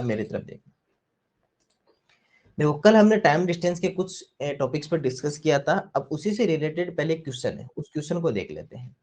मेरी तरफ देखो। देखो कल हमने टाइम डिस्टेंस के कुछ टॉपिक्स पर डिस्कस किया था, अब उसी से रिलेटेड पहले क्वेश्चन है, उस क्वेश्चन को देख लेते हैं।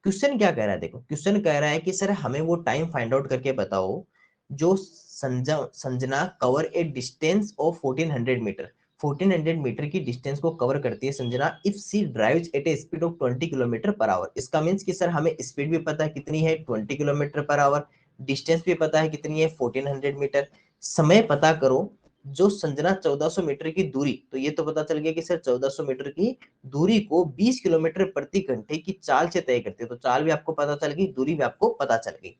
क्वेश्चन क्या कह रहा है, देखो क्वेश्चन कह रहा है कि सर हमें वो टाइम फाइंड आउट करके बताओ जो Sanjana cover a distance of 1400 metre, 1400 metre की डिस्टेंस को कवर करती है Sanjana if she drives at a speed of 20 kilometre per hour. इसका मीन्स कि सर हमें स्पीड भी पता है कितनी है 20 किलोमीटर पर आवर, डिस्टेंस भी पता है कितनी है 1400 मीटर, समय पता करो जो संजना 1400 मीटर की दूरी, तो ये तो पता चल गया कि सर 1400 मीटर की दूरी को 20 किलोमीटर प्रति घंटे की चाल से तय करते हैं, तो चाल भी आपको पता चल गई, दूरी भी आपको पता चल गई।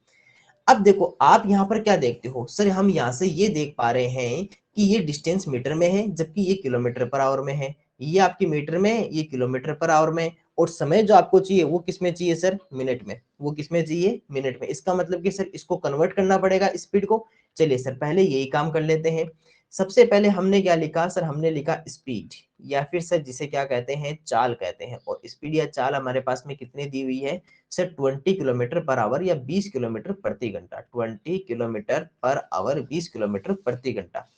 अब देखो आप यहाँ पर क्या देखते हो, सर हम यहाँ से ये देख पा रहे हैं कि ये डिस्टेंस मीटर में है जबकि ये किलोमीटर पर आवर में है, ये आपकी मीटर में है, ये किलोमीटर पर आवर में, और समय जो आपको चाहिए वो किस में चाहिए सर, मिनट में, वो किस में चाहिए, मिनट में। इसका मतलब कि सर इसको कन्वर्ट करना पड़ेगा स्पीड को। चलिए सर पहले यही काम कर लेते हैं। सबसे पहले हमने क्या लिखा सर, हमने लिखा स्पीड, या फिर सर जिसे क्या कहते हैं, चाल कहते हैं, और स्पीड या चाल हमारे पास में कितनी दी हुई है सर, 20 किलोमीटर पर आवर या 20 किलोमीटर प्रति घंटा, 20 किलोमीटर पर आवर 20 किलोमीटर प्रति घंटा।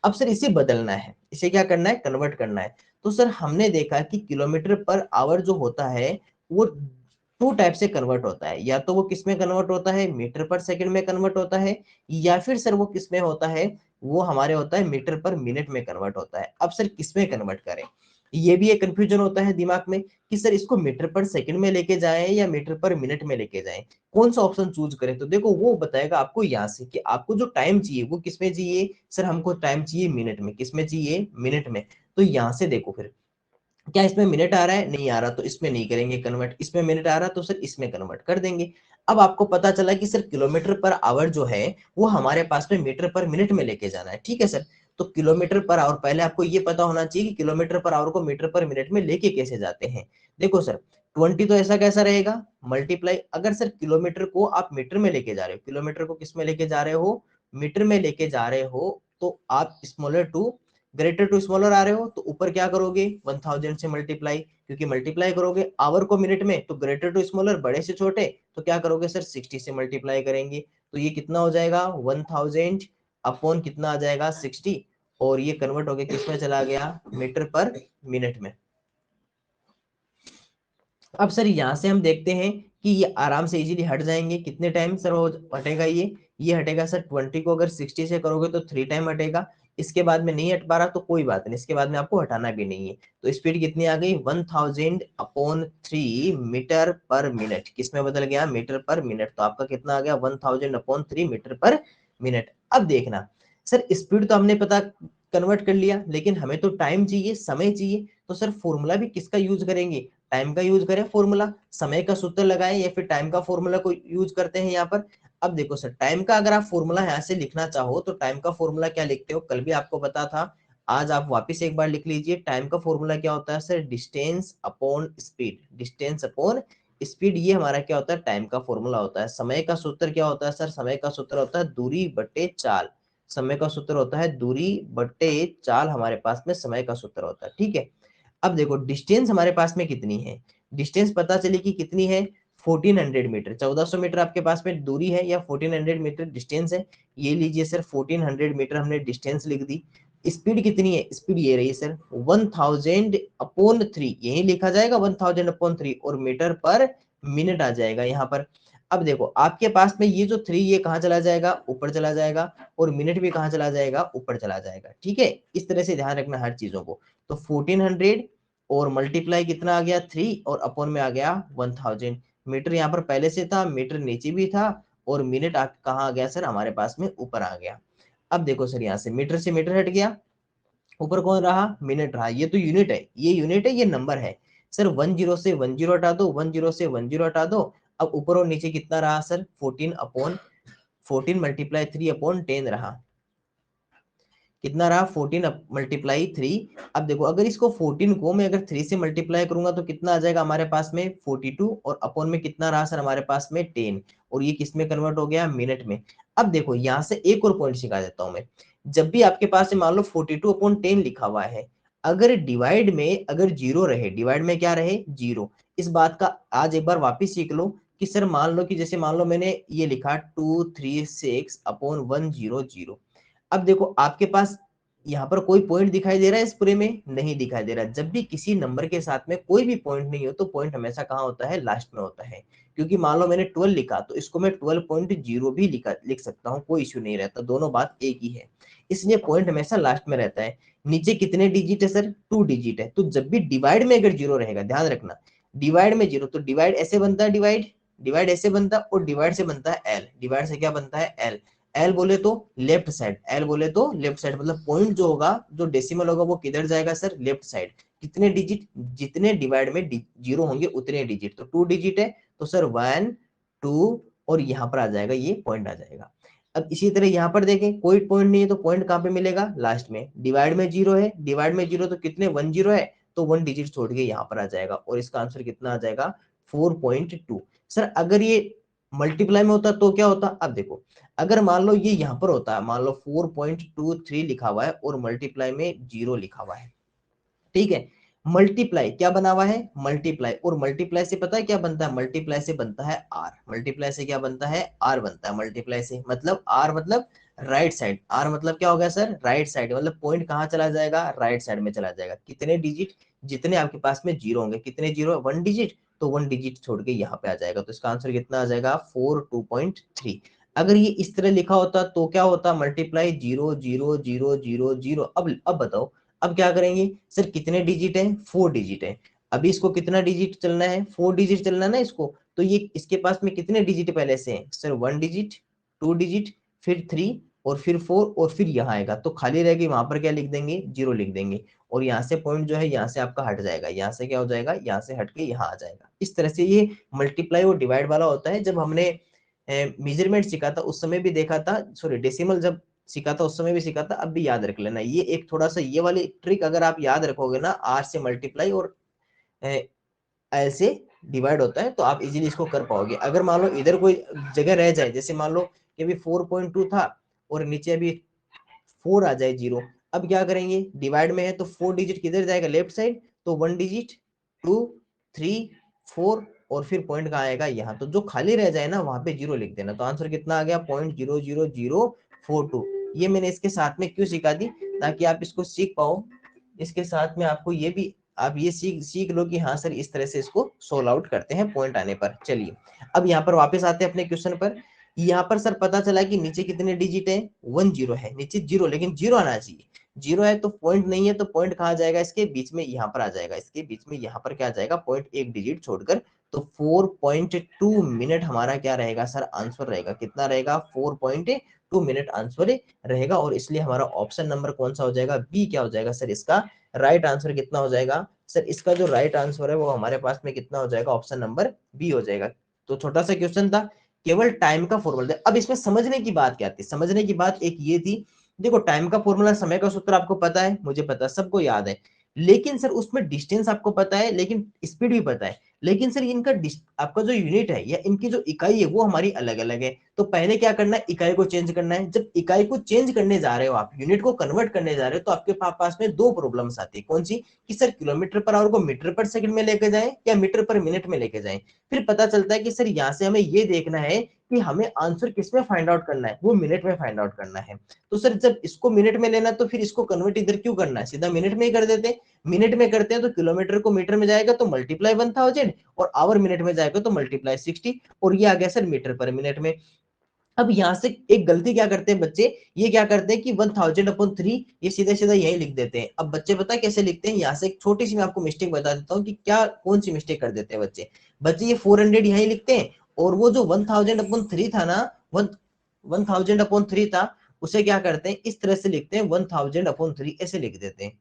अब सर इसे बदलना है, इसे क्या करना है, कन्वर्ट करना है। तो सर हमने देखा कि किलोमीटर पर आवर जो होता है वो टू टाइप से कन्वर्ट होता है, या तो वो किस में कन्वर्ट होता है, मीटर पर सेकंड में कन्वर्ट होता है, या फिर सर वो किस में होता है, वो हमारे होता है मीटर पर मिनट में कन्वर्ट होता है। अब सर किस में कन्वर्ट करें, ये भी एक कंफ्यूजन होता है दिमाग में कि सर इसको मीटर पर सेकंड में लेके जाएं या मीटर पर मिनट में लेके जाएं, कौन सा ऑप्शन चूज करें। तो देखो वो बताएगा आपको यहाँ से कि आपको जो टाइम चाहिए वो किस में चाहिए, सर हमको टाइम चाहिए मिनट में, किस में चाहिए, मिनट में। तो यहाँ से देखो फिर क्या इसमें मिनट आ रहा है, नहीं आ रहा, तो इसमें नहीं करेंगे कन्वर्ट, इसमें मिनट आ रहा तो सर इसमें कन्वर्ट कर देंगे। अब आपको पता चला कि सर किलोमीटर पर आवर जो है वो हमारे पास में मीटर पर मिनट में लेके जाना है, ठीक है सर। तो किलोमीटर पर आवर, पहले आपको ये पता होना चाहिए कि किलोमीटर पर आवर को मीटर पर मिनट में लेके कैसे जाते हैं। देखो सर 20 तो ऐसा कैसा रहेगा, मल्टीप्लाई, अगर सर किलोमीटर को आप मीटर में लेके जा रहे हो, किलोमीटर को किस में लेके जा रहे हो, मीटर में लेके जा रहे हो, तो आप smaller to greater to smaller आ रहे हो, तो ऊपर क्या करोगे 1000 से मल्टीप्लाई, क्योंकि मल्टीप्लाई करोगे आवर को मिनट में, तो ग्रेटर टू स्मॉलर बड़े से छोटे, तो क्या करोगे सर 60 से मल्टीप्लाई करेंगे, तो ये कितना हो जाएगा 1000 अपॉन कितना आ जाएगा 60, और ये कन्वर्ट हो गया किसमें चला गया, मीटर पर मिनट में। अब सर यहाँ से हम देखते हैं कि ये आराम से इजीली हट जाएंगे, कितने टाइम सर वो हटेगा, ये हटेगा सर 20 को अगर 60 से करोगे तो 3 टाइम हटेगा, इसके बाद में नहीं हट पा रहा तो कोई बात नहीं, इसके बाद में आपको हटाना भी नहीं है। तो स्पीड कितनी आ गई 1000 अपॉन 3 मीटर पर मिनट, किस में बदल गया, मीटर पर मिनट, तो आपका कितना आ गया 1000 अपॉन 3 मीटर पर मिनट। अब देखना सर स्पीड तो हमने पता कन्वर्ट कर लिया, लेकिन हमें तो टाइम चाहिए, समय चाहिए, तो सर फॉर्मूला भी किसका यूज करेंगे, टाइम का यूज करें फॉर्मूला, समय का सूत्र लगाएं या फिर टाइम का फॉर्मूला को यूज करते हैं यहाँ पर। अब देखो सर टाइम का अगर आप फॉर्मूला यहाँ से लिखना चाहो तो टाइम का फॉर्मूला क्या लिखते हो, कल भी आपको पता था, आज आप वापस एक बार लिख लीजिए। टाइम का फॉर्मूला क्या होता है sir, distance upon speed, distance upon speed, ये हमारा क्या होता है, टाइम का फॉर्मूला होता है। समय का सूत्र क्या होता है सर, समय का सूत्र होता है दूरी बटे चाल, समय का सूत्र होता है दूरी बटे चाल, हमारे पास में समय का सूत्र होता है, ठीक है। अब देखो डिस्टेंस हमारे पास में कितनी है, डिस्टेंस पता चली कि कितनी है 1400 मीटर, 1400 मीटर आपके पास में दूरी है या 1400 मीटर डिस्टेंस है, ये लीजिए सर 1400 मीटर हमने डिस्टेंस लिख दी। स्पीड कितनी है, स्पीड ये रही सर 1000 अपॉन 3, यही लिखा जाएगा 1000 अपॉन 3, और मीटर पर मिनट आ जाएगा यहाँ पर। अब देखो आपके पास में ये जो 3 ये कहाँ चला जाएगा, ऊपर चला जाएगा, और मिनट भी कहाँ चला जाएगा, ऊपर चला जाएगा, ठीक है। इस तरह से ध्यान रखना हर चीजों को। तो 1400 और मल्टीप्लाई कितना आ गया 3, और अपॉन में आ गया 1000, मीटर यहाँ पर पहले से था, मीटर नीचे भी था, और मिनट कहाँ आ गया सर, हमारे पास में ऊपर आ गया। अब देखो सर यहाँ से मीटर हट गया, ऊपर कौन रहा, मिनट रहा, ये तो यूनिट है, ये यूनिट है, ये नंबर है सर। 10 से 10 हटा दो, 10 से 10 हटा दो, अब ऊपर और नीचे कितना रहा सर 14 अपॉन 14 मल्टीप्लाई 3 अपॉन 10 रहा, कितना रहा 14 मल्टीप्लाई 3। अब देखो अगर इसको 14 को मैं अगर 3 से मल्टीप्लाई करूंगा तो कितना आ जाएगा हमारे पास में 42, और अपॉन में कितना रहा सर हमारे पास में 10, और ये किस में कन्वर्ट हो गया, मिनट में। अब देखो यहाँ से एक और पॉइंट सिखा देता हूं मैं, जब भी आपके पास मान लो 42 अपॉन 10 लिखा हुआ है, अगर डिवाइड में अगर जीरो रहे, डिवाइड में क्या रहे, जीरो, इस बात का आज एक बार वापिस सीख लो कि सर मान लो कि जैसे मान लो मैंने ये लिखा 236 अपॉन 100, अब देखो आपके पास यहाँ पर कोई पॉइंट दिखाई दे रहा है इस पूरे में, नहीं दिखाई दे रहा। जब भी किसी नंबर के साथ में कोई भी पॉइंट नहीं हो तो पॉइंट हमेशा कहाँ होता है, लास्ट में होता है। क्योंकि मान लो मैंने 12 लिखा तो इसको मैं 12.0 भी लिख सकता हूँ, कोई इश्यू नहीं रहता, दोनों बात एक ही है। इसलिए पॉइंट हमेशा लास्ट में रहता है। नीचे कितने डिजिट है सर, 2 डिजिट है। तो जब भी डिवाइड में अगर जीरो रहेगा, ध्यान रखना, डिवाइड में जीरो, तो डिवाइड ऐसे बनता है, डिवाइड डिवाइड ऐसे बनता है, और डिवाइड से बनता है एल। डिवाइड से क्या बनता है, एल। एल बोले तो लेफ्ट साइड, एल बोले तो लेफ्ट साइड, मतलब पॉइंट जो होगा, जो डेसिमल होगा वो किधर जाएगा सर, लेफ्ट साइड। कितने डिजिट, जितने डिवाइड में जीरो होंगे उतने डिजिट। तो 2 डिजिट है तो सर 1 2, और यहाँ पर आ जाएगा, ये पॉइंट आ जाएगा। अब इसी तरह यहाँ पर देखें कोई पॉइंट नहीं है तो पॉइंट कहाँ पे मिलेगा, लास्ट में। डिवाइड में जीरो है, डिवाइड में जीरो तो कितने, 1 0 है, तो 1 डिजिट छोड़ के यहाँ पर आ जाएगा, और इसका आंसर कितना आ जाएगा, 4.2। सर अगर ये मल्टीप्लाई में होता तो क्या होता, अब देखो, अगर मान लो ये यहाँ पर होता है, मान लो 4.23 लिखा हुआ है और मल्टीप्लाई में जीरो लिखा हुआ है, ठीक है। मल्टीप्लाई क्या बना हुआ है, मल्टीप्लाई, और मल्टीप्लाई से पता है क्या बनता है, मल्टीप्लाई से बनता है आर। मल्टीप्लाई से क्या बनता है, आर बनता है मल्टीप्लाई से। मतलब आर मतलब राइट साइड, आर मतलब क्या हो गया सर, राइट साइड, मतलब पॉइंट कहाँ चला जाएगा, राइट साइड में चला जाएगा। कितने डिजिट, जितने आपके पास में जीरो होंगे, कितने जीरो, 1 डिजिट, तो 1 डिजिट छोड़ के यहाँ पे आ जाएगा। तो इसका आंसर कितना आ जाएगा, 4.2.3। अगर ये इस तरह लिखा होता तो क्या होता, मल्टीप्लाई 0 0 0 0 0। अब बताओ, अब क्या करेंगे सर, कितने डिजिट है, 4 डिजिट है। अभी इसको कितना डिजिट चलना है, 4 डिजिट चलना है ना इसको। तो ये इसके पास में कितने डिजिट पहले से हैं सर, 1 डिजिट, 2 डिजिट, फिर 3, और फिर 4, और फिर यहाँ आएगा तो खाली रहेगी, वहां पर क्या लिख देंगे, जीरो लिख देंगे। और यहाँ से पॉइंट जो है यहाँ से आपका हट जाएगा, यहाँ से क्या हो जाएगा, यहाँ से हट के यहाँ आ जाएगा। इस तरह से ये मल्टीप्लाई और डिवाइड वाला होता है। जब हमने मेजरमेंट सीखा था उस समय भी देखा था, सॉरी डेसिमल जब सीखा था उस समय भी सीखा था, अब भी याद रख लेना। ये एक थोड़ा सा ये वाली ट्रिक अगर आप याद रखोगे ना, आर से मल्टीप्लाई और एल से डिवाइड होता है, तो आप इजीली इसको कर पाओगे। अगर मान लो इधर कोई जगह रह जाए, जैसे मान लो कि अभी 4.2 था और नीचे अभी 4 आ जाए, जीरो, अब क्या करेंगे, डिवाइड में है तो 4 डिजिट किधर जाएगा, लेफ्ट साइड, तो 1 डिजिट, 2 3 4, और फिर पॉइंट कहाँ आएगा, यहाँ। तो जो खाली रह जाए ना वहां पे जीरो लिख देना। तो आंसर कितना आ गया, 0.00042। ये मैंने इसके साथ में क्यों सिखा दी, ताकि आप इसको सीख पाओ। इसके साथ में आपको ये भी, आप ये सीख सीख लो कि हाँ सर इस तरह से इसको सोल्व आउट करते हैं पॉइंट आने पर। चलिए अब यहाँ पर वापस आते हैं अपने क्वेश्चन पर। यहाँ पर सर पता चला कि नीचे कितने डिजिट है, 1 0 है, नीचे जीरो, लेकिन जीरो आना चाहिए। जीरो है तो पॉइंट नहीं है, तो पॉइंट कहाँ जाएगा, इसके बीच में यहाँ पर आ जाएगा, इसके बीच में यहाँ पर क्या आ जाएगा, पॉइंट एक डिजिट छोड़कर। तो 4.2 मिनट हमारा क्या रहेगा सर, आंसर रहेगा। कितना रहेगा, 4.2 मिनट आंसर रहेगा। और इसलिए हमारा ऑप्शन नंबर कौन सा हो जाएगा, बी क्या हो जाएगा सर, इसका राइट आंसर कितना हो जाएगा सर, इसका जो राइट आंसर है वो हमारे पास में कितना हो जाएगा, ऑप्शन नंबर बी हो जाएगा। तो छोटा सा क्वेश्चन था, केवल टाइम का फॉर्मूला। अब इसमें समझने की बात क्या थी, समझने की बात एक ये थी, देखो टाइम का फॉर्मूला, समय का सूत्र आपको पता है, मुझे पता है, सबको याद है। लेकिन सर उसमें डिस्टेंस आपको पता है, लेकिन स्पीड भी पता है। लेकिन सर इनका आपका जो यूनिट है या इनकी जो इकाई है वो हमारी अलग अलग है। तो पहले क्या करना है, इकाई को चेंज करना है। जब इकाई को चेंज करने जा रहे हो आप, यूनिट को कन्वर्ट करने जा रहे हो, तो आपके पास में दो प्रॉब्लम्स आती है। कौन सी, कि सर किलोमीटर पर आवर को मीटर पर सेकंड में लेके जाएं या मीटर पर मिनट में लेके जाएं। फिर पता चलता है कि सर यहाँ से हमें ये देखना है कि हमें आंसर किस में फाइंड आउट करना है, वो मिनट में फाइंड आउट करना है। तो सर जब इसको मिनट में लेना तो फिर इसको कन्वर्ट इधर क्यों करना है, सीधा मिनट में ही कर देते। मिनट में करते हैं तो किलोमीटर को मीटर में जाएगा तो मल्टीप्लाई 1000, और आवर मिनट में जाएगा तो मल्टीप्लाई 60, और ये आ गया सर मीटर पर मिनट में। अब यहाँ से एक गलती क्या करते हैं बच्चे, ये क्या करते हैं कि 1000/3 ये सीधा सीधा यही लिख देते हैं। अब बच्चे पता कैसे लिखते हैं, यहाँ से एक छोटी सी मैं आपको मिस्टेक बता देता हूँ कि क्या कौन सी मिस्टेक कर देते हैं बच्चे। बच्चे ये 400 यही लिखते हैं, और वो जो 1000/3 था ना, 1000/3 था, उसे क्या करते हैं, इस तरह से लिखते हैं, 1000/3 ऐसे लिख देते हैं।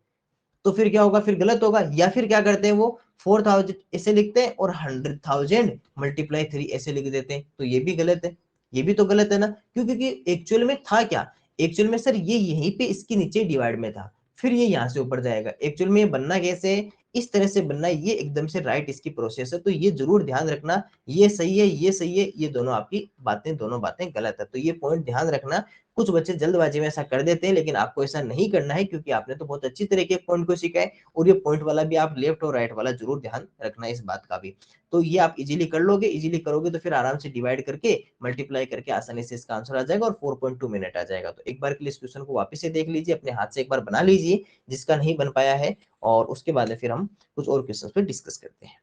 तो फिर क्या होगा, फिर गलत होगा। या फिर क्या करते हैं वो 4000 ऐसे लिखते हैं और 100,000/3 ऐसे लिख देते हैं, तो ये भी गलत है। ये भी तो गलत है ना, क्योंकि एक्चुअल में था क्या, एक्चुअल में सर ये यहीं पे इसके नीचे डिवाइड में था, फिर ये यहाँ से ऊपर जाएगा। एक्चुअल में ये बनना कैसे है, इस तरह से बनना है, ये एकदम से राइट इसकी प्रोसेस है। तो ये जरूर ध्यान रखना, ये सही है, ये सही है, ये दोनों आपकी बातें, दोनों बातें गलत है। तो ये पॉइंट ध्यान रखना। कुछ बच्चे जल्दबाजी में ऐसा कर देते हैं, लेकिन आपको ऐसा नहीं करना है, क्योंकि आपने तो बहुत अच्छी तरीके पॉइंट को सीखा है, और ये पॉइंट वाला भी आप लेफ्ट और राइट वाला जरूर ध्यान रखना है इस बात का भी। तो ये आप इजीली कर लोगे, इजीली करोगे तो फिर आराम से डिवाइड करके मल्टीप्लाई करके आसानी से इसका आंसर आ जाएगा और 4.2 मिनट आ जाएगा। तो एक बार के लिए इस क्वेश्चन को वापस से देख लीजिए, अपने हाथ से एक बार बना लीजिए जिसका नहीं बन पाया है, और उसके बाद फिर हम कुछ और क्वेश्चन पे डिस्कस करते हैं।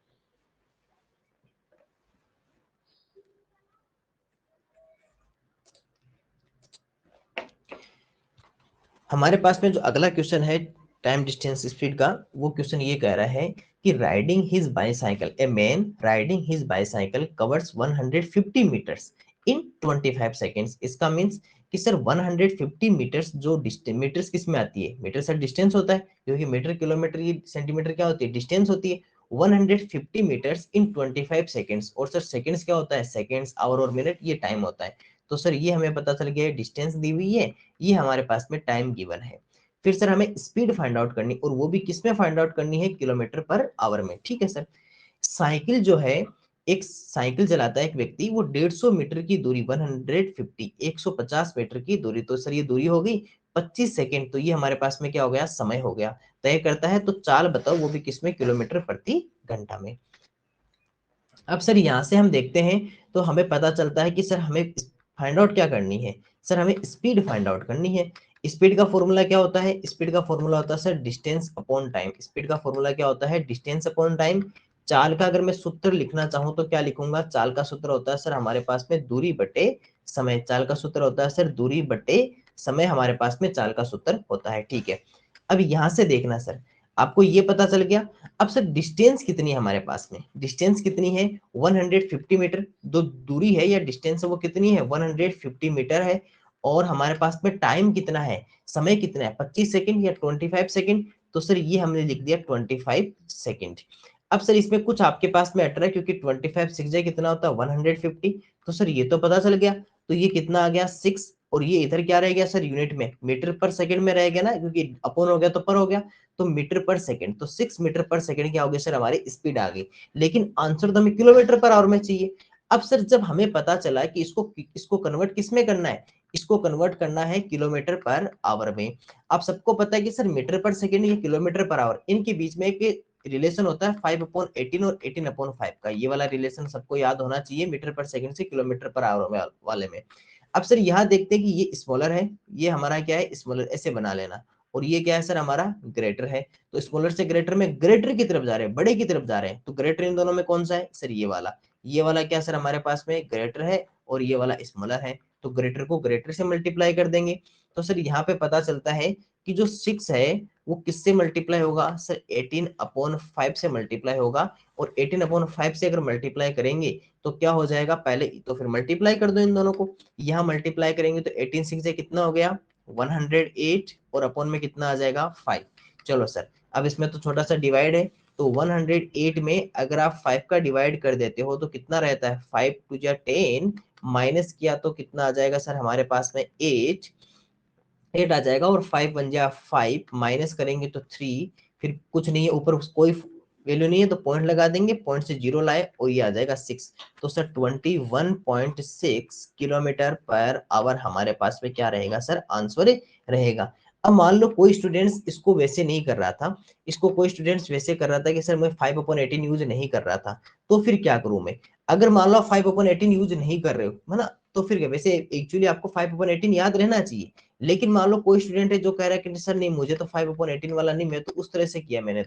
हमारे पास में जो अगला क्वेश्चन है टाइम डिस्टेंस स्पीड का, वो क्वेश्चन ये कह रहा है कि riding his bicycle, a man riding his bicycle covers 150 metres in 25 seconds. इसका मींस कि सर 150 मीटर्स, जो डिस्टेंस, मीटर्स किस में आती है, मीटर सर डिस्टेंस होता है, क्योंकि मीटर किलोमीटर ये सेंटीमीटर क्या होती है, डिस्टेंस होती है। 150 मीटर्स इन 25 सेकेंड्स, और सर सेकेंड्स क्या होता है, सेकेंड्स, आवर और मिनट, ये टाइम होता है। तो सर ये हमें पता चल गया डिस्टेंस दी हुई है, ये हमारे पास में टाइम गिवन है। फिर सर हमें स्पीड फाइंड आउट करनी, और वो भी किस में फाइंड आउट करनी है, किलोमीटर पर आवर में। ठीक है सर, साइकिल जो है, एक साइकिल चलाता है एक व्यक्ति, वो 150 मीटर की दूरी, 150, 150 मीटर की दूरी, तो सर ये दूरी हो गई 25 सेकेंड। तो ये हमारे पास में क्या हो गया, समय हो गया, तय करता है। तो चाल बताओ, वो भी किसमें, किलोमीटर प्रति घंटा में। अब सर यहाँ से हम देखते हैं, तो हमें पता चलता है कि सर हमें फाइंड आउट क्या करनी है, सर हमें स्पीड फाइंड आउट करनी है। स्पीड का फॉर्मूला क्या होता है, स्पीड का फॉर्मूला होता है sir distance upon time. Speed का फॉर्मूला क्या होता है, डिस्टेंस अपॉन टाइम। चाल का अगर मैं सूत्र लिखना चाहूँ तो क्या लिखूंगा, चाल का सूत्र होता है सर हमारे पास में दूरी बटे समय। चाल का सूत्र होता है सर दूरी बटे समय, हमारे पास में चाल का सूत्र होता है। ठीक है, अब यहां से देखना सर, आपको ये पता चल गया। अब सर डिस्टेंस कितनी है हमारे पास में, डिस्टेंस कितनी है, 150 मीटर। जो दूरी है या डिस्टेंस है वो कितनी है, 150 मीटर है। और हमारे पास में टाइम कितना है, समय कितना है, 25 सेकंड या 25 सेकंड। तो सर ये हमने लिख दिया 25 सेकंड। अब सर इसमें कुछ आपके पास में अटर है, क्योंकि 25 6 जाए कितना होता है, 150। तो सर ये तो पता चल गया, तो ये कितना आ गया 6, और ये इधर क्या रह गया सर, यूनिट में, मीटर पर सेकंड में रह गया ना, क्योंकि अपोन हो गया तो पर हो गया, तो मीटर पर सेकंड। तो 6 मीटर पर सेकंड क्या हो गया सर, हमारी स्पीड आ गई। लेकिन आंसर तो हमें किलोमीटर पर आवर में चाहिए। अब सर जब हमें पता चला कि इसको इसको कन्वर्ट किस में करना है, इसको कन्वर्ट करना है किलोमीटर पर आवर में। आप सबको पता है कि सर मीटर पर सेकंड या किलोमीटर पर आवर, इनके बीच में एक रिलेशन होता है 5/18 और 18/5 का। ये वाला रिलेशन सबको याद होना चाहिए, मीटर पर सेकंड से किलोमीटर पर आवर वाले में। अब सर यहाँ देखते हैं कि ये स्मॉलर है, ये हमारा क्या है, स्मॉलर, ऐसे बना लेना। और ये क्या है सर, हमारा ग्रेटर है। तो स्मॉलर से ग्रेटर में, ग्रेटर की तरफ जा रहे हैं, बड़े की तरफ जा रहे हैं, तो ग्रेटर इन दोनों में कौन सा है सर, ये वाला। ये वाला क्या सर हमारे पास में ग्रेटर है, और ये वाला स्मॉलर है। तो ग्रेटर को ग्रेटर से मल्टीप्लाई कर देंगे। तो सर यहाँ पे पता चलता है कि जो 6 है वो किससे मल्टीप्लाई होगा सर, 18/5 से मल्टीप्लाई होगा। और 18/5 से अगर मल्टीप्लाई करेंगे तो क्या हो जाएगा, पहले तो फिर मल्टीप्लाई कर दो इन दोनों को। यहाँ मल्टीप्लाई करेंगे तो 18 6 से कितना हो गया, 108, और अपॉन में कितना आ जाएगा 5। चलो सर, अब इसमें तो छोटा सा डिवाइड है, तो 108 में अगर आप 5 का डिवाइड कर देते हो तो कितना रहता है, 5 2 जा 10, माइनस किया तो कितना आ जाएगा सर हमारे पास में 8 आ जाएगा, और 5 बन जाए 5, माइनस करेंगे तो 3, फिर कुछ नहीं है ऊपर, कोई वैल्यू नहीं है तो पॉइंट लगा देंगे, पॉइंट से जीरो लाए और ये आ जाएगा 6। तो सर 21.6 किलोमीटर पर आवर हमारे पास में क्या रहेगा सर, आंसर रहेगा। अब मान लो कोई स्टूडेंट्स इसको वैसे नहीं कर रहा था, इसको कोई स्टूडेंट्स वैसे कर रहा था कि सर मैं 5/18 यूज नहीं कर रहा था, तो फिर क्या करूं मैं। अगर मान लो 5/18 यूज नहीं कर रहे हो, है ना, तो फिर क्या, वैसे एक्चुअली आपको 5/18 याद रहना चाहिए। लेकिन मान लो कोई स्टूडेंट है जो कह रहा है कि सर नहीं, मुझे तो 5/18 वाला नहीं, मैं तो उस तरह से किया, मैंने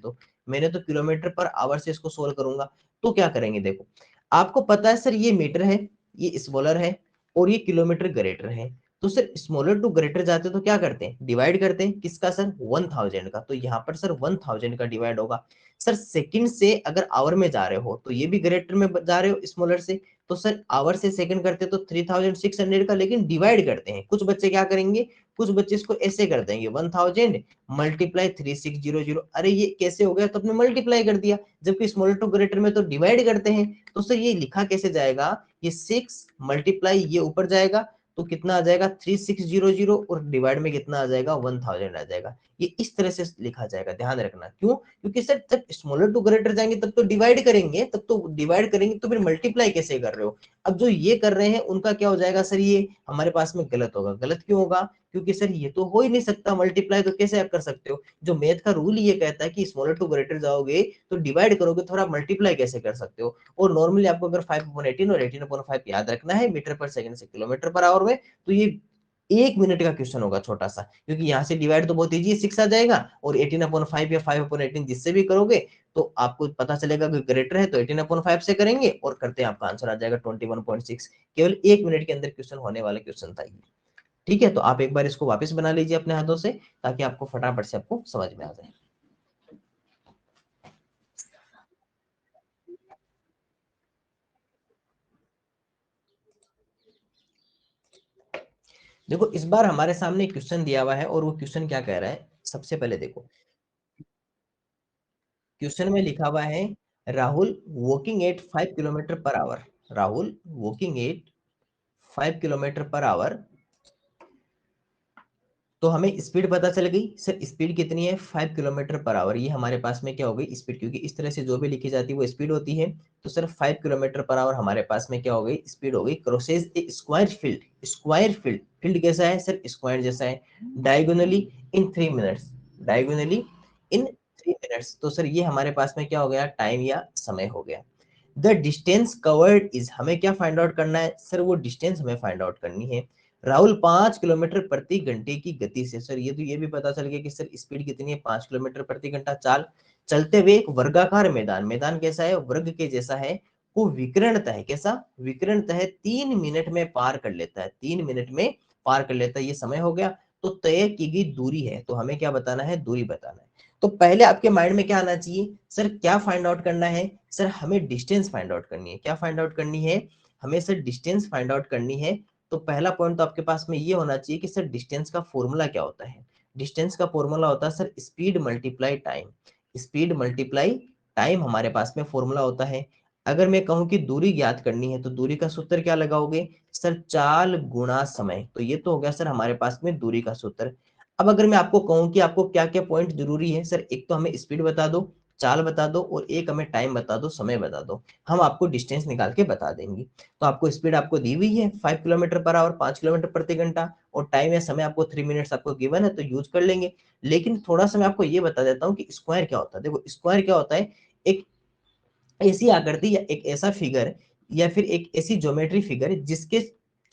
तो किलोमीटर पर आवर से इसको सोल्व करूंगा। तो क्या करेंगे, देखो आपको पता है सर ये मीटर है, ये स्मॉलर है, और ये किलोमीटर ग्रेटर है। तो सर स्मॉलर टू ग्रेटर जाते तो क्या करते हैं, डिवाइड करते हैं, किसका सर, 1000 का। तो यहाँ पर सर 1000 का डिवाइड होगा। सर सेकंड से अगर आवर में जा रहे हो तो ये भी ग्रेटर में जा रहे हो स्मॉलर से, तो सर आवर से सेकंड करते तो 3600 का, लेकिन डिवाइड करते हैं। कुछ बच्चे क्या करेंगे, कुछ बच्चे इसको ऐसे कर देंगे, 1000 मल्टीप्लाई 3600। अरे ये कैसे हो गया, तो आपने मल्टीप्लाई कर दिया, जबकि स्मॉलर टू ग्रेटर में तो डिवाइड करते हैं। तो सर ये लिखा कैसे जाएगा, ये 6 मल्टीप्लाई ये ऊपर जाएगा, तो कितना आ जाएगा 3600, और डिवाइड में कितना आ जाएगा 1000 आ जाएगा। ये इस तरह से लिखा जाएगा, ध्यान रखना। क्यों, क्योंकि सर जब स्मॉलर टू ग्रेटर जाएंगे तब तो डिवाइड करेंगे, तो फिर मल्टीप्लाई कैसे कर रहे हो। अब जो ये कर रहे हैं उनका क्या हो जाएगा सर, ये हमारे पास में गलत होगा। गलत क्यों होगा? क्योंकि सर ये तो हो ही नहीं सकता, मल्टीप्लाई तो कैसे आप कर सकते हो? जो मैथ का रूल ये कहता है कि स्मॉलर टू ग्रेटर जाओगे तो डिवाइड करोगे, थोड़ा मल्टीप्लाई कैसे कर सकते हो? और नॉर्मली आपको अगर 5/18 और 18/5 याद रखना है मीटर पर सेकंड से किलोमीटर पर आवर में, तो ये 1 मिनट का क्वेश्चन होगा छोटा सा, क्योंकि यहाँ से डिवाइड तो बहुत इजी 6 आ जाएगा, और 18/5 या 5/18 जिससे भी करोगे तो आपको पता चलेगा कि ग्रेटर है तो 18/5 से करेंगे और करते हैं आपका आंसर आ जाएगा 21.6। केवल 1 मिनट के अंदर क्वेश्चन होने वाला क्वेश्चन था ये। ठीक है, तो आप एक बार इसको वापस बना लीजिए अपने हाथों से, ताकि आपको फटाफट से आपको समझ में आ जाए। देखो इस बार हमारे सामने क्वेश्चन दिया हुआ है, और वो क्वेश्चन क्या कह रहा है, सबसे पहले देखो क्वेश्चन में लिखा हुआ है Rahul walking at 5 kilometre per hour. Rahul walking at 5 kilometre per hour. तो हमें स्पीड पता चल गई सर, स्पीड कितनी है 5 किलोमीटर पर आवर, ये हमारे पास में क्या हो गई स्पीड, क्योंकि इस तरह से जो भी लिखी जाती है वो स्पीड होती है। तो सर 5 किलोमीटर पर आवर हमारे पास में क्या हो गई स्पीड हो गई, crosses a square field. Square field, field कैसा है सर, स्क्वायर जैसा है, diagonally in 3 minutes. Diagonally in 3 minutes, तो सर ये हमारे पास में क्या हो गया, टाइम या समय हो गया। द डिस्टेंस कवर्ड इज, हमें क्या फाइंड आउट करना है सर, वो डिस्टेंस हमें फाइंड आउट करनी है। राहुल 5 किलोमीटर प्रति घंटे की गति से, सर ये तो ये भी पता चल गया कि सर स्पीड कितनी है 5 किलोमीटर प्रति घंटा चाल चलते हुए एक वर्गाकार मैदान, मैदान कैसा है वर्ग के जैसा है, को विकर्णतः है, कैसा विकर्णतः है 3 मिनट में पार कर लेता है, 3 मिनट में पार कर लेता है, ये समय हो गया। तो तय की गई दूरी है, तो हमें क्या बताना है, दूरी बताना है। तो पहले आपके माइंड में क्या आना चाहिए सर, क्या फाइंड आउट करना है सर, हमें डिस्टेंस फाइंड आउट करनी है। क्या फाइंड आउट करनी है, हमें सर डिस्टेंस फाइंड आउट करनी है। तो पहला पॉइंट तो आपके पास में ये होना चाहिए कि सर डिस्टेंस का फॉर्मूला क्या होता है। डिस्टेंस का फॉर्मूला होता है sir speed multiply time. Speed multiply time हमारे पास में फॉर्मूला होता है। अगर मैं कहूं कि दूरी ज्ञात करनी है तो दूरी का सूत्र क्या लगाओगे सर, चाल गुणा समय। तो ये तो हो गया सर हमारे पास में दूरी का सूत्र। अब अगर मैं आपको कहूं कि आपको क्या क्या पॉइंट जरूरी है सर, एक तो हमें स्पीड बता दो, चाल बता दो, और एक हमें टाइम बता दो, समय बता दो, हम आपको डिस्टेंस निकाल के बता देंगे। तो आपको स्पीड आपको दी हुई है 5 किलोमीटर पर आवर, 5 किलोमीटर प्रति घंटा, और टाइम या समय आपको 3 मिनट्स आपको गिवन है, तो यूज कर लेंगे। लेकिन थोड़ा सा मैं आपको ये बता देता हूँ कि स्क्वायर क्या होता है। देखो स्क्वायर क्या होता है, एक ऐसी आकृति या एक ऐसा फिगर, या फिर एक ऐसी ज्योमेट्री फिगर जिसके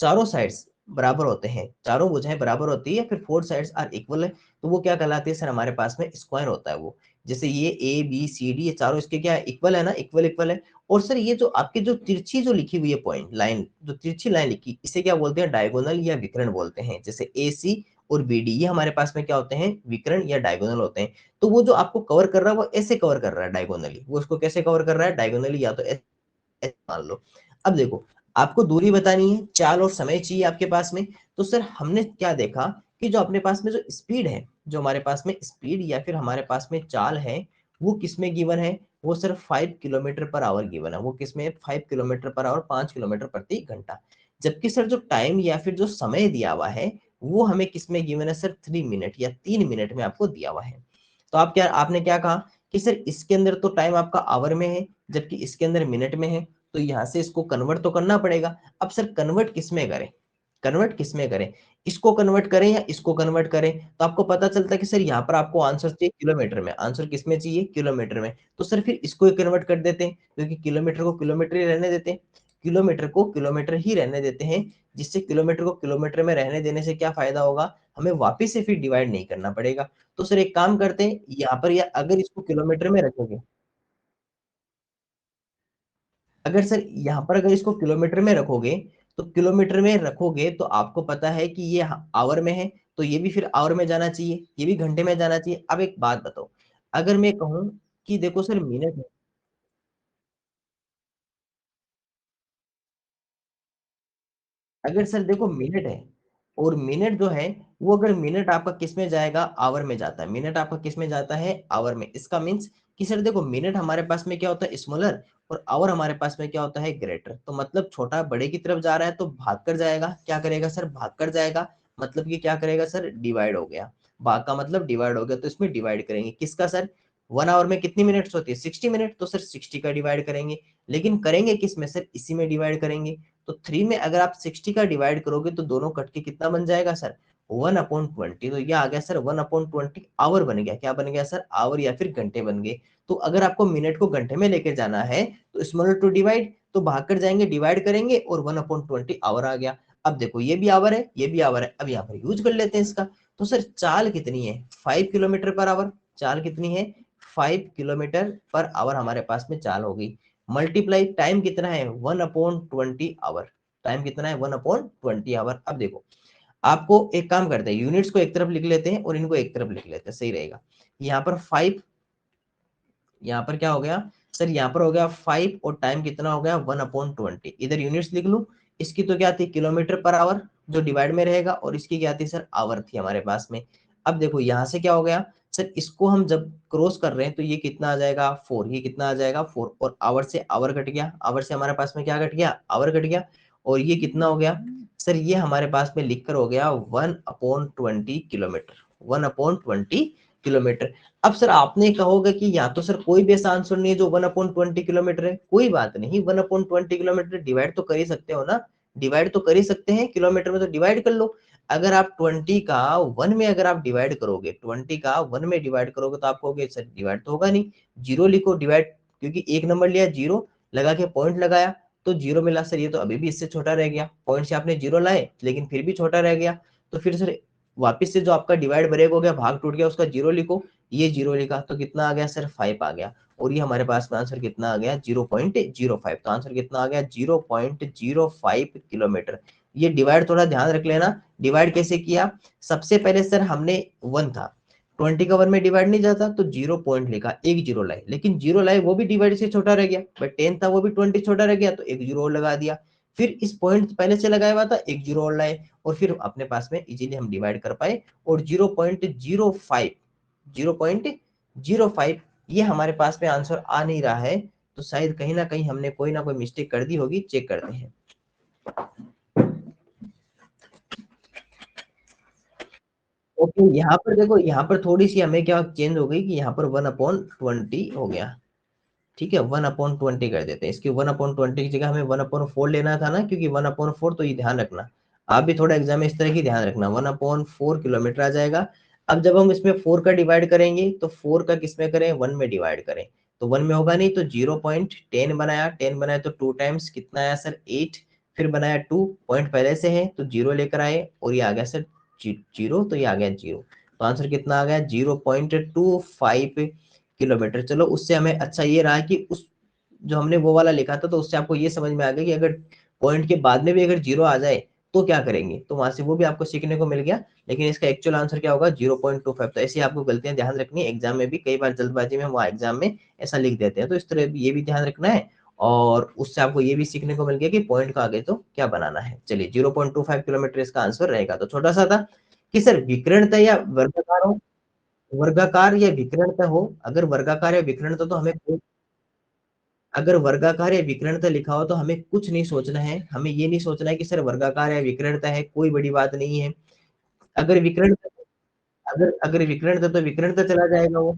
चारों साइड्स बराबर होते हैं, चारों भुजाएं बराबर होती है, या फिर 4 साइड्स आर इक्वल है, तो वो क्या कहलाती है सर, हमारे पास में स्क्वायर होता है वो। जैसे ये ए बी सी डी, ये चारों इसके क्या है, इक्वल है ना, इक्वल इक्वल है। और सर ये जो आपकी जो तिरछी जो लिखी हुई है पॉइंट लाइन, जो तिरछी लाइन लिखी, इसे क्या बोलते हैं, डायगोनल या विकर्ण बोलते हैं। जैसे ए सी और बी डी, ये हमारे पास में क्या होते हैं, विकर्ण या डायगोनल होते हैं। तो वो जो आपको कवर कर रहा है वो ऐसे कवर कर रहा है डायगोनली, वो उसको कैसे कवर कर रहा है डायगोनली, या तो ऐसे मान लो। अब देखो आपको दूरी बतानी है, चाल और समय चाहिए आपके पास में। तो सर हमने क्या देखा कि जो अपने पास में जो स्पीड है, जो हमारे पास में स्पीड या फिर हमारे पास में चाल है, वो किसमें गिवन है, वो सिर्फ 5 किलोमीटर पर आवर गिवन है। वो किसमें 5 किलोमीटर पर आवर, 5 किलोमीटर प्रति घंटा। जबकि सर जो टाइम या फिर जो समय दिया हुआ है, वो हमें किसमें गिवन है सर, 3 मिनट या 3 मिनट में आपको दिया हुआ है। तो आप क्या, आपने क्या कहा कि सर इसके अंदर तो टाइम आपका आवर में है, जबकि इसके अंदर मिनट में है, तो यहाँ से इसको कन्वर्ट तो करना पड़ेगा। अब सर कन्वर्ट किस में करें, कन्वर्ट किस में करें, इसको कन्वर्ट करें या इसको कन्वर्ट करें? तो आपको पता चलता है कि सर यहाँ पर आपको आंसर चाहिए किलोमीटर में, आंसर किस में चाहिए, किलोमीटर में। तो सर फिर इसको ही कन्वर्ट कर देते हैं, क्योंकि किलोमीटर को किलोमीटर ही रहने देते हैं, किलोमीटर को किलोमीटर ही रहने देते हैं। जिससे किलोमीटर को किलोमीटर में रहने देने से क्या फायदा होगा, हमें वापिस से फिर डिवाइड नहीं करना पड़ेगा। तो सर एक काम करते हैं, यहाँ पर या अगर इसको किलोमीटर में रखोगे, अगर सर यहाँ पर अगर इसको किलोमीटर में रखोगे, तो किलोमीटर में रखोगे तो आपको पता है कि ये आवर में है, तो ये भी फिर आवर में जाना चाहिए, ये भी घंटे में जाना चाहिए। अब एक बात बताओ, अगर मैं कहूँ कि देखो सर मिनट है, अगर सर देखो मिनट है, और मिनट जो है, वो अगर मिनट आपका किस में जाएगा, आवर में जाता है, मिनट आपका किस में जाता है, आवर में। इसका मीन्स कि सर देखो मिनट हमारे पास में क्या होता है, स्मॉलर, और आवर हमारे पास में क्या होता है, ग्रेटर। तो मतलब छोटा बड़े की तरफ जा रहा है तो भाग कर जाएगा, क्या करेगा सर, भाग कर जाएगा। मतलब कि क्या करेगा सर, डिवाइड हो गया, भाग का मतलब डिवाइड हो गया, तो इसमें डिवाइड करेंगे किसका सर, 1 आवर में कितनी मिनट्स होती है, 60 मिनट, तो सर 60 का डिवाइड करेंगे। लेकिन करेंगे किस में सर, इसी में डिवाइड करेंगे। तो 3 में अगर आप 60 का डिवाइड करोगे तो दोनों कट के कितना बन जाएगा सर, 1/20। तो ये आ गया सर 1/20 आवर बन गया। क्या बन गया सर, आवर या फिर घंटे बन गए। तो अगर आपको मिनट को घंटे में लेके जाना है तो स्मॉलर टू डिवाइड, तो भाग कर जाएंगे, डिवाइड करेंगे और 1/20 आवर आ गया। अब देखो ये भी आवर है, ये भी आवर है, अब यहाँ पर यूज कर लेते हैं इसका। तो सर चाल कितनी है, 5 किलोमीटर पर आवर। चाल कितनी है, 5 किलोमीटर पर आवर हमारे पास में चाल होगी। मल्टीप्लाई टाइम कितना है, 1/20 आवर। टाइम कितना है, 1/20 आवर। अब देखो आपको एक काम करते हैं, यूनिट्स को एक तरफ लिख लेते हैं और इनको एक तरफ लिख लेते हैं, सही रहेगा। यहाँ पर 5, यहाँ पर क्या हो गया सर, यहाँ पर हो गया 5 और टाइम कितना हो गया 1/20। इधर यूनिट्स लिख लूं, इसकी तो क्या थी किलोमीटर पर आवर जो डिवाइड में रहेगा, और इसकी क्या थी सर, आवर थी हमारे पास में। अब देखो यहाँ से क्या हो गया सर, इसको हम जब क्रॉस कर रहे हैं तो ये कितना आ जाएगा 4, ये कितना आ जाएगा 4, और आवर से आवर कट गया, आवर से हमारे पास में क्या कट गया, आवर कट गया। और ये कितना हो गया सर, ये हमारे पास में लिखकर हो गया 1/20 किलोमीटर, 1/20 किलोमीटर। अब सर आपने कहोगे कि यहाँ तो सर कोई भी ऐसा आंसर नहीं है जो 1/20 किलोमीटर है। कोई बात नहीं, 1/20 किलोमीटर डिवाइड तो कर ही सकते हो ना, डिवाइड तो कर ही सकते हैं, किलोमीटर में तो डिवाइड कर लो। अगर आप 20 का 1 में अगर आप डिवाइड करोगे, 20 का 1 में डिवाइड करोगे तो आप कहोगे सर डिवाइड तो होगा नहीं, जीरो लिखो डिवाइड, क्योंकि एक नंबर लिया जीरो लगा के पॉइंट लगाया तो जीरो मिला सर, ये तो अभी भी इससे छोटा रह गया, पॉइंट से आपने जीरो लाए लेकिन फिर भी छोटा रह गया। तो फिर सर वापिस से जो आपका डिवाइड ब्रेक हो गया, भाग टूट गया, उसका जीरो लिखो, ये जीरो लिखा तो कितना आ गया सर 5 आ गया। और ये हमारे पास में आंसर कितना आ गया 0.05। तो आंसर कितना आ गया 0.05 किलोमीटर। ये डिवाइड थोड़ा ध्यान रख लेना, डिवाइड कैसे किया, सबसे पहले सर हमने 1 था, 20 का 1 में डिवाइड नहीं जाता तो 0 पॉइंट लिखा, एक जीरो लाए, लेकिन जीरो लाए वो भी डिवाइड से छोटा रह गया, बट 10 था वो भी 20 छोटा रह गया तो एक जीरो और लगा दिया। फिर इस पॉइंट पहले से लगाया हुआ था, एक जीरो और लाए, और फिर अपने पास में इजीली हम डिवाइड कर पाए, और 0.05, 0.05 ये हमारे पास में आंसर आ नहीं रहा है। तो शायद कहीं ना कहीं हमने कोई ना कोई मिस्टेक कर दी होगी, चेक करते हैं। ओके यहाँ पर देखो, यहाँ पर थोड़ी सी हमें क्या चेंज हो गई कि यहाँ पर 1/20 हो गया। ठीक है 1/20 कर देते हैं, इसकी 1/20 की जगह हमें 1/4 लेना था ना, क्योंकि 1/4 तो ये ध्यान रखना, आप भी थोड़ा एग्जाम में इस तरह की ध्यान रखना, 1/4 किलोमीटर आ जाएगा। अब जब हम इसमें 4 का डिवाइड करेंगे तो 4 का किस में करें, 1 में डिवाइड करें, तो 1 में होगा नहीं, तो 0.10 बनाया, 10 बनाया तो 2 टाइम्स कितना आया सर 8, फिर बनाया 2 पॉइंट पहले से है तो जीरो लेकर आए, और ये आ गया सर जीरो, तो ये आ गया जीरो। तो आंसर कितना आ गया 0.25 किलोमीटर। चलो उससे हमें अच्छा ये रहा कि उस जो हमने वो वाला लिखा था तो उससे आपको ये समझ में आ गया कि अगर पॉइंट के बाद में भी अगर जीरो आ जाए तो क्या करेंगे, तो वहां से वो भी आपको सीखने को मिल गया। लेकिन इसका एक्चुअल आंसर क्या होगा 0.25। तो ऐसी आपको गलतियां ध्यान रखनी है, एग्जाम में भी कई बार जल्दबाजी में वहाँ एग्जाम में ऐसा लिख देते हैं, तो इस तरह ये भी ध्यान रखना है। और उससे आपको ये भी सीखने को मिल गया कि पॉइंट का आगे तो क्या बनाना है। चलिए 0.25 किलोमीटर इसका आंसर रहेगा। तो छोटा सा था कि सर विकर्णता या वर्गाकार हो, वर्गाकार या विकर्णता हो, अगर वर्गाकार या विकर्णता तो हमें अगर वर्गाकार या विकर्णता लिखा हो तो हमें कुछ नहीं सोचना है, हमें ये नहीं सोचना है कि सर वर्गाकार या विकर्णता है, कोई बड़ी बात नहीं है। अगर विकर्णता, अगर विकर्णता तो विकर्णता चला जाएगा वो।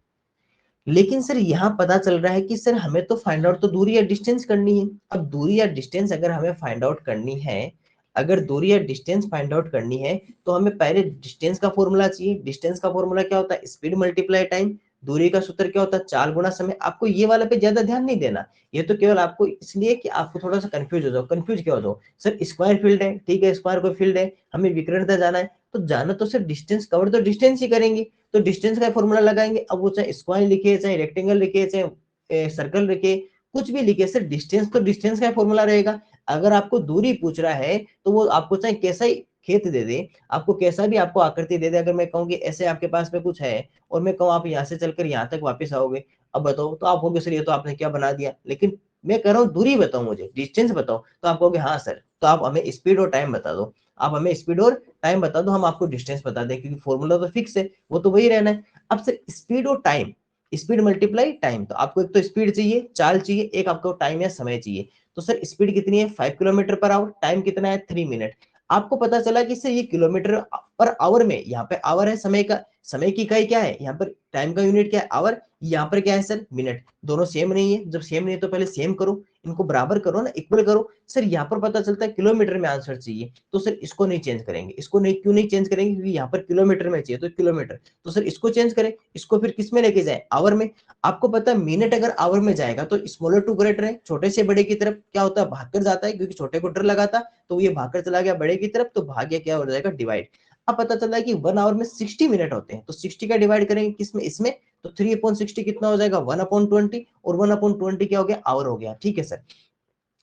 लेकिन सर यहाँ पता चल रहा है कि सर हमें तो फाइंड आउट तो दूरी या डिस्टेंस करनी है। अब दूरी या डिस्टेंस अगर हमें फाइंड आउट करनी है, अगर दूरी या डिस्टेंस फाइंड आउट करनी है तो हमें पहले डिस्टेंस का फॉर्मूला चाहिए। डिस्टेंस का फॉर्मूला क्या होता है, स्पीड मल्टीप्लाई टाइम। दूरी का सूत्र क्या होता है, चाल गुना समय। आपको ये वाला पे ज्यादा ध्यान नहीं देना, ये तो केवल आपको इसलिए कि आपको थोड़ा सा कंफ्यूज हो जाओ। कंफ्यूज क्या हो जाओ, सर स्क्वायर फील्ड है, ठीक है स्क्वायर कोई फील्ड है, हमें विकर्णता जाना है, तो जाना तो सर डिस्टेंस, कवर तो डिस्टेंस ही करेंगे, तो डिस्टेंस का फॉर्मूला लगाएंगे। अब वो चाहे स्क्वायर लिखे, चाहे रेक्टेंगल लिखे, चाहे सर्कल लिखे, कुछ भी लिखे, सर डिस्टेंस तो डिस्टेंस का फॉर्मूला रहेगा। अगर आपको दूरी पूछ रहा है तो वो आपको चाहे कैसा ही खेत दे दे, आपको कैसा भी आपको आकृति दे दे, अगर मैं कहूँ कि ऐसे आपके पास में कुछ है और मैं कहूँ आप यहाँ से चलकर यहाँ तक वापस आओगे, अब बताओ, तो आप कहोगे सर ये तो आपने क्या बना दिया। लेकिन मैं कह रहा हूँ दूरी बताओ, मुझे डिस्टेंस बताओ, तो आप कहोगे हाँ सर, तो आप हमें स्पीड और टाइम बता दो, आप हमें स्पीड और टाइम बता दो, हम आपको डिस्टेंस बता दें, क्योंकि फॉर्मूला तो फिक्स है, वो तो वही रहना है। अब सर स्पीड और टाइम, स्पीड मल्टीप्लाई टाइम, तो आपको एक तो स्पीड चाहिए, चाल चाहिए, एक आपको टाइम या समय चाहिए। तो सर स्पीड कितनी है 5 किलोमीटर पर आवर, टाइम कितना है 3 मिनट। आपको पता चला कि सर ये किलोमीटर पर आवर में, यहाँ पे आवर है समय का, समय की इकाई क्या है, यहाँ पर टाइम का यूनिट क्या है, आवर, यहाँ पर क्या है सर, मिनट। दोनों सेम नहीं है, जब सेम नहीं है तो पहले सेम करो, इनको बराबर करो ना, इक्वल करो। सर यहाँ पर पता चलता है किलोमीटर में आंसर चाहिए, तो सर इसको नहीं चेंज करेंगे, इसको नहीं, क्यों नहीं चेंज करेंगे, क्योंकि यहाँ पर किलोमीटर में चाहिए तो किलोमीटर, तो सर इसको चेंज करें, इसको फिर किस में लेके जाए, आवर में। आपको पता है मिनट अगर आवर में जाएगा तो स्मॉलर टू ग्रेटर है, छोटे से बड़े की तरफ क्या होता है, भागकर जाता है, क्योंकि छोटे को डर लगा था तो ये भागकर चला गया बड़े की तरफ, तो भाग्य क्या हो जाएगा, डिवाइड। अब पता चला है कि 1 आवर में 60 मिनट होते हैं, तो 60 का डिवाइड करेंगे किसमें, इसमें, तो 3/60 कितना हो जाएगा, 1/20, और 1/20 क्या हो गया, आवर हो गया। ठीक है सर।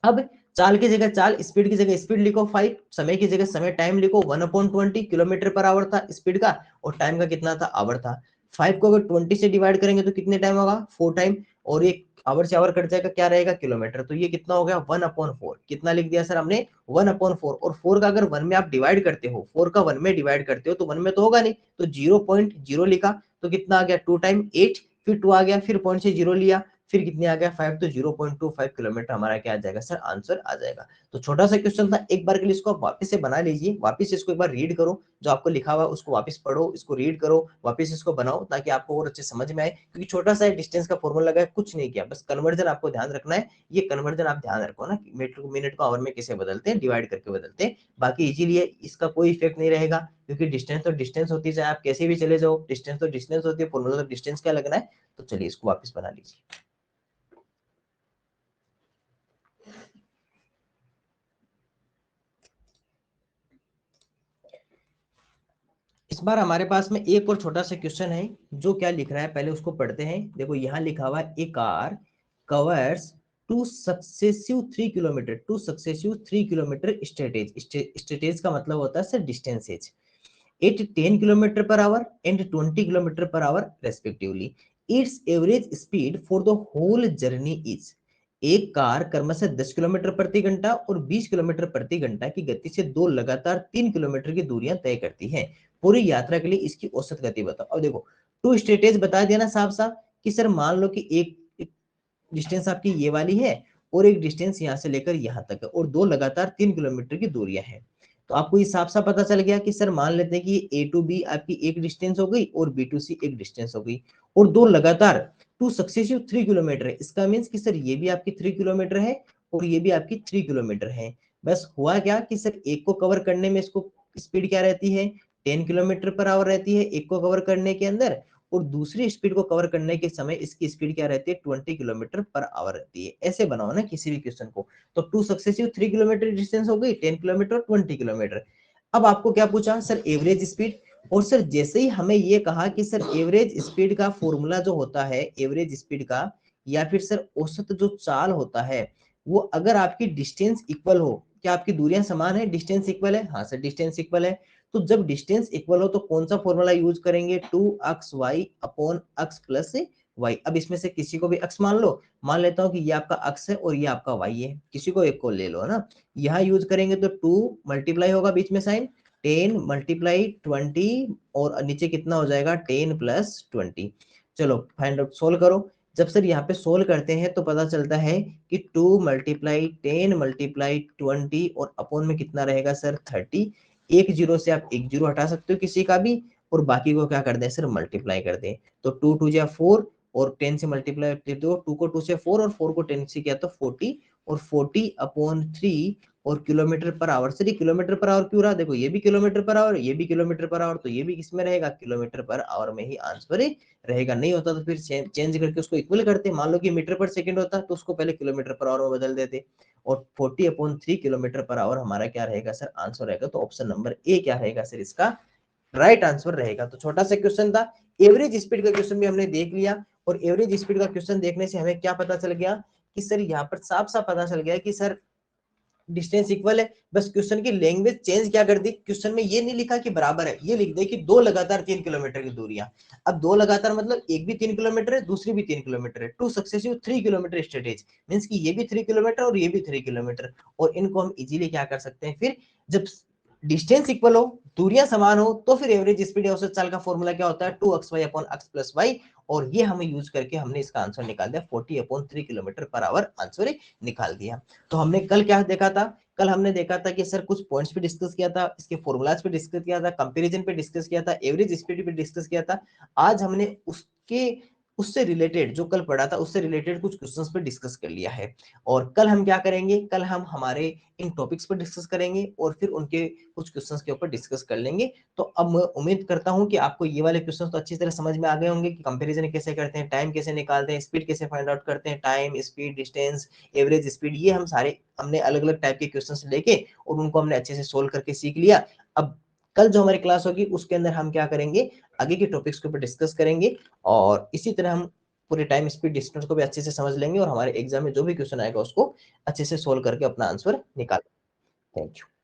अब चाल की जगह चाल, स्पीड की जगह स्पीड लिखो 5, समय की जगह समय, टाइम लिखो 1/20, किलोमीटर पर आवर था स्पीड का, और टाइम का कितना था, आवर था। 5 को अगर 20 से डिवाइड करेंगे तो कितने टाइम होगा, 4 टाइम, और ये आवर से आवर कट जाएगा, क्या रहेगा, किलोमीटर, तो ये कितना हो गया, 1/4। कितना लिख दिया सर हमने, 1/4, और 4 का अगर 1 में आप डिवाइड करते हो, 4 का 1 में डिवाइड करते हो तो 1 में तो होगा नहीं, तो 0.0 लिखा, तो कितना आ गया, 2 टाइम 8, फिर 2 आ गया, फिर पॉइंट से 0 लिया, फिर कितने आ गया, 5, तो 0.25 किलोमीटर हमारा क्या आ जाएगा सर, आंसर आ जाएगा। तो छोटा सा क्वेश्चन था, एक बार के लिए इसको आप वापस से बना लीजिए, वापस इसको एक बार रीड करो, जो आपको लिखा हुआ उसको वापस पढ़ो, इसको रीड करो, वापस इसको बनाओ, ताकि आपको और अच्छे समझ में आए, क्योंकि छोटा सा डिस्टेंस का फॉर्मूला लगा है, कुछ नहीं किया, बस कन्वर्जन आपको ध्यान रखना है। ये कन्वर्जन आप ध्यान रखो ना, मिनट को आवर में कैसे बदलते हैं, डिवाइड करके बदलते हैं। बाकी इजीली है, इसका कोई इफेक्ट नहीं रहेगा, क्योंकि डिस्टेंस तो डिस्टेंस होती है, आप कैसे भी चले जाओ, डिस्टेंस तो डिस्टेंस होती है, फॉर्मूला तो डिस्टेंस क्या लगना है। तो चलिए इसको वापस बना लीजिए। इस बार हमारे पास में एक और छोटा सा क्वेश्चन है, जो क्या लिख रहा है पहले उसको पढ़ते हैं। देखो यहाँ लिखा हुआ है, a car covers two successive 3 kilometre stretches. Stretches का मतलब होता है sir distances, at 10 kilometre per hour and 20 kilometre per hour respectively. Its average speed for the whole journey is. एक कार क्रमशः 10 किलोमीटर प्रति घंटा और 20 किलोमीटर प्रति घंटा की गति से दो लगातार 3 किलोमीटर की दूरियां तय करती है। पूरी यात्रा के लिए इसकी औसत गति बताओ। अब देखो, टू स्ट्रेटेज बता दिया ना साफ साफ, कि सर मान लो कि एक डिस्टेंस आपकी ये वाली है, और एक डिस्टेंस यहाँ से लेकर यहाँ तक है, और दो लगातार 3 किलोमीटर की दूरियां हैं। तो आपको ये साफ साफ पता चल गया कि सर मान लेते हैं कि ए टू बी आपकी एक डिस्टेंस हो गई, और बी टू सी एक डिस्टेंस हो गई, और दो लगातार टू सक्सेसिव 3 किलोमीटर है। इसका मीन्स कि सर ये भी आपकी 3 किलोमीटर है, और ये भी आपकी 3 किलोमीटर है। बस हुआ क्या कि सर एक को कवर करने में इसको स्पीड क्या रहती है, 10 किलोमीटर पर आवर रहती है एक को कवर करने के अंदर, और दूसरी स्पीड को कवर करने के समय इसकी स्पीड क्या रहती है, 20 किलोमीटर पर आवर रहती है। ऐसे बनाओ ना किसी भी क्वेश्चन को। तो टू सक्सेसिव 3 किलोमीटर डिस्टेंस हो गई, 10 किलोमीटर, 20 किलोमीटर। अब आपको क्या पूछा सर, एवरेज स्पीड। और सर जैसे ही हमें ये कहा कि सर एवरेज स्पीड का फॉर्मूला जो होता है, एवरेज स्पीड का, या फिर सर औसत जो चाल होता है, वो अगर आपकी डिस्टेंस इक्वल हो, क्या आपकी दूरियां समान है, डिस्टेंस इक्वल है, हाँ सर डिस्टेंस इक्वल है, तो जब डिस्टेंस इक्वल हो तो कौन सा फॉर्मूला यूज करेंगे, 2xy/x+y। अब इसमें से किसी को भी x मान लो, मान लेता हूं कि ये आपका x है और ये आपका y है, किसी को एक को ले लो ना। यहाँ यूज करेंगे तो 2 मल्टीप्लाई होगा बीच में साइन, 10 मल्टीप्लाई 20, और नीचे कितना हो जाएगा, 10 + 20। चलो फाइंड आउट, सोल्व करो। जब सर यहाँ पे सोल्व करते हैं तो पता चलता है कि 2 मल्टीप्लाई 10 मल्टीप्लाई 20, और अपॉन में कितना रहेगा सर, 30। एक जीरो से आप एक जीरो हटा सकते हो किसी का भी, और बाकी को क्या कर दें सर, मल्टीप्लाई कर दें। तो 2 2 जा 4, और 10 से मल्टीप्लाई कर दो, 2 को 2 से 4, और 4 को 10 से किया तो 40, और 40/3, और किलोमीटर पर आवर। सर ये किलोमीटर पर आवर क्यों रहा, देखो ये भी किलोमीटर पर आवर, ये भी किलोमीटर पर आवर, तो ये भी किसमें रहेगा, किलोमीटर पर आवर में ही आंसर रहेगा। नहीं होता तो फिर चेंज करके उसको इक्वल करते, मान लो कि मीटर पर सेकंड होता तो उसको पहले किलोमीटर पर आवर में बदल देते, और 40/3 किलोमीटर पर आवर हमारा क्या रहेगा सर, आंसर रहेगा। तो ऑप्शन नंबर ए क्या रहेगा सर, इसका राइट आंसर रहेगा। तो छोटा सा क्वेश्चन था, एवरेज स्पीड का क्वेश्चन भी हमने देख लिया, और एवरेज स्पीड का क्वेश्चन देखने से हमें क्या पता चल गया कि सर यहाँ पर साफ साफ पता चल गया कि सर डिस्टेंस इक्वल है। बस क्वेश्चन की लैंग्वेज चेंज क्या कर दी, क्वेश्चन में ये नहीं लिखा कि बराबर है, ये लिख दे कि दो लगातार 3 किलोमीटर की दूरियां। अब दो लगातार मतलब एक भी 3 किलोमीटर है, दूसरी भी 3 किलोमीटर है, टू सक्सेसिव 3 किलोमीटर स्ट्रेटेज, मीन्स कि ये भी 3 किलोमीटर और ये भी 3 किलोमीटर। और इनको हम इजीली क्या कर सकते हैं, फिर जब डिस्टेंस इक्वल हो, दूरियां समान हो, तो फिर एवरेज स्पीड औसत चाल का फॉर्मूला क्या होता है, 2xy/x+y। और ये हमें यूज करके हमने इसका आंसर निकाल दिया, 40/3 किलोमीटर पर आवर आंसर निकाल दिया। तो हमने कल क्या देखा था कल हमने देखा था कि सर कुछ पॉइंट्स पे डिस्कस किया था, इसके फॉर्मूलाज पे डिस्कस किया था, कंपैरिजन पे डिस्कस किया था, एवरेज स्पीड पे डिस्कस किया था। आज हमने उसके उससे रिलेटेड जो कल पढ़ा था उससे रिलेटेड कुछ क्वेश्चंस पे डिस्कस कर लिया है। और कल हम क्या करेंगे, कल हम हमारे इन टॉपिक्स पर डिस्कस करेंगे और फिर उनके कुछ क्वेश्चंस के ऊपर डिस्कस कर लेंगे। तो अब मैं उम्मीद करता हूं कि आपको ये वाले क्वेश्चंस तो अच्छी तरह समझ में आ गए होंगे कि कंपैरिजन कैसे करते हैं, टाइम कैसे निकालते हैं, स्पीड कैसे फाइंड आउट करते हैं, time, speed, distance, average speed, ये हम सारे हमने अलग अलग टाइप के क्वेश्चंस लेके और उनको हमने अच्छे से सोल्व करके सीख लिया। अब कल जो हमारी क्लास होगी उसके अंदर हम क्या करेंगे, आगे के टॉपिक्स के ऊपर डिस्कस करेंगे और इसी तरह हम पूरे टाइम, स्पीड, डिस्टेंस को भी अच्छे से समझ लेंगे और हमारे एग्जाम में जो भी क्वेश्चन आएगा उसको अच्छे से सोल्व करके अपना आंसर निकाल। Thank you.